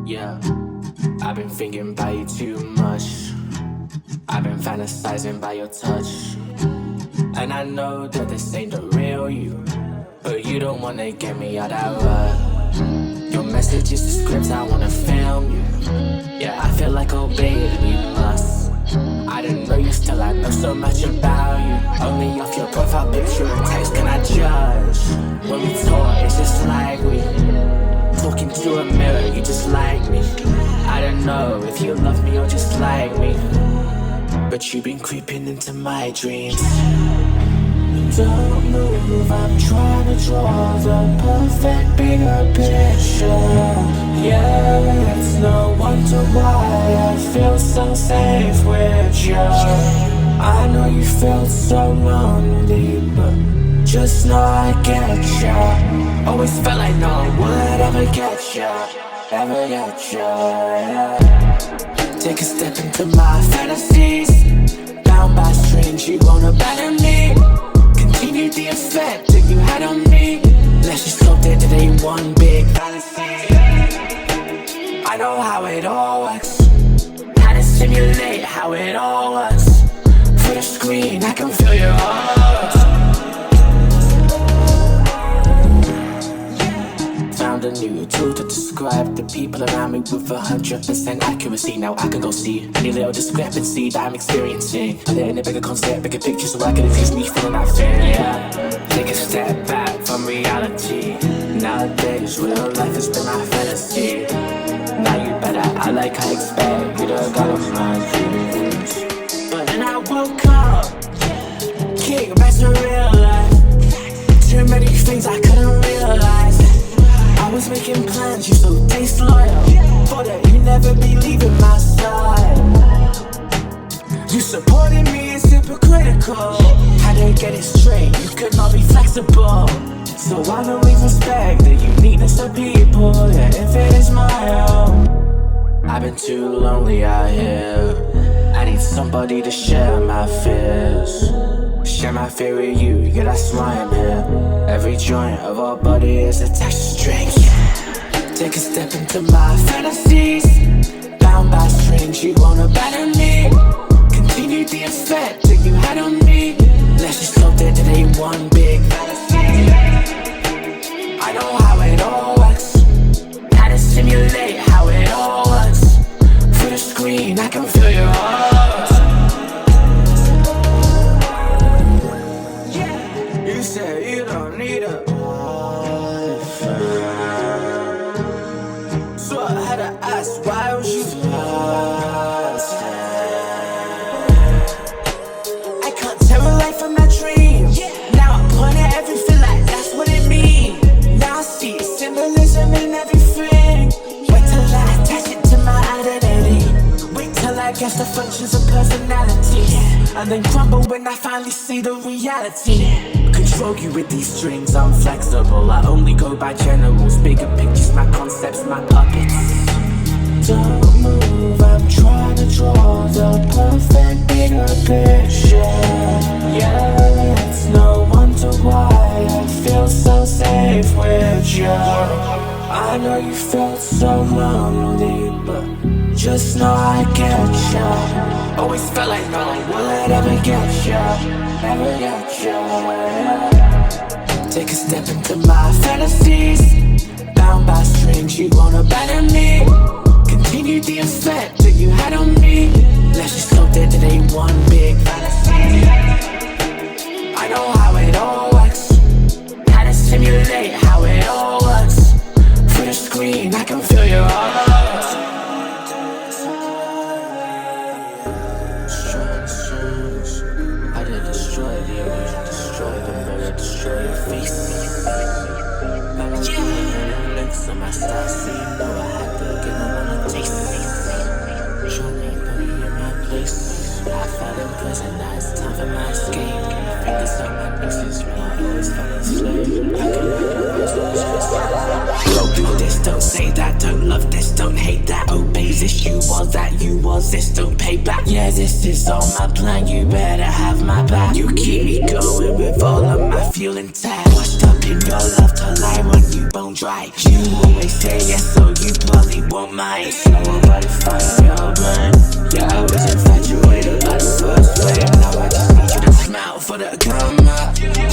Yeah, I've been thinking about you too much. I've been fantasizing by your touch. And I know that this ain't the real you, but you don't wanna get me out that rut. Your message is the script, I wanna film you. Yeah, I feel like obeying you must. I didn't know you, still I know so much about you. Only off your profile picture and text can I judge. When we talk, it's just like we talking to a mirror, you just like me. I don't know if you love me or just like me, but you've been creeping into my dreams. Don't move, I'm trying to draw the perfect bigger picture. Yeah, it's no wonder why I feel so safe with you. I know you felt so lonely, but just know I get you. Always felt like no one would ever get you, ever get you, yeah. Take a step into my fantasies. Bound by strings, you won't abandon me. Continue the effect that you had on me. Let's just hope that it ain't one big fantasy. I know how it all works, how to simulate how it all works. For the screen, I can feel your heart. Found a new tool to describe the people around me with 100% accuracy. Now I can go see any little discrepancy that I'm experiencing. Put it in a bigger concept, bigger picture, so I can infuse me feeling that fear, yeah. Take a step back from reality. Nowadays, real life has been my fantasy. Now you better act like I expect you to go with my dreams. But then I woke up, kick back to real life. Too many things I couldn't realize. I was making plans, you so disloyal. Thought that you'd never be leaving my side. You supported me, it's hypocritical. Had to get it straight, you could not be flexible. So I don't even respect the uniqueness of people, yeah, if it is my own. I've been too lonely out here. I need somebody to share my fears. Share my fear with you, yeah, that's why I'm here. Every joint of our body is attached to strings. Take a step into my fantasies. Bound by strings, you won't abandon me. Continue the effect that you had on me. Let's just hope that it ain't one big fantasy. I know how it all works, how to simulate how it all works. For the screen, I can feel your heart. You say you don't need a boyfriend, so I had to ask, why was you lost? I can't tell a life from my dream. Now I point at everything like that's what it means. Now I see symbolism in everything. Wait till I attach it to my identity. Wait till I guess the functions of personality, and then crumble when I finally see the reality. Control you with these strings, I'm flexible. I only go by generals, bigger pictures, my concepts, my puppets. Don't move, I'm trying to draw the perfect bigger picture. Yeah, it's no wonder why I feel so safe with you. I know you felt so lonely, but just know I get you. Always felt like no one would ever get you, ever get you, yeah. Take a step into my fantasies. Bound by strings, you won't abandon me. Continue the effect that you had on me. Let's just hope that it ain't one big fantasy. I know how it all works, how to simulate how it all works. For the screen, I can feel your heart. I did destroy the illusion, destroy the mirror, destroy your face. Links on my star, so you know I had to get them on a taste. Show me, put me in my place. I fell in prison, now it's time for my escape. Fingers on my pieces, when I always fell enslaved. I can don't do this, don't say that, don't love this, don't hate that. Obey this, you was that, you was this, don't pay back. Yeah, this is all my plan, you better have my back. You keep me going with all of my fuel intact. Washed up imagine your love to lie when you bone dry. You always say yes, so you probably won't mind. So I'm about to find your man. Yeah, I was infatuated by the first flame. Now I just need you to smile for the come up.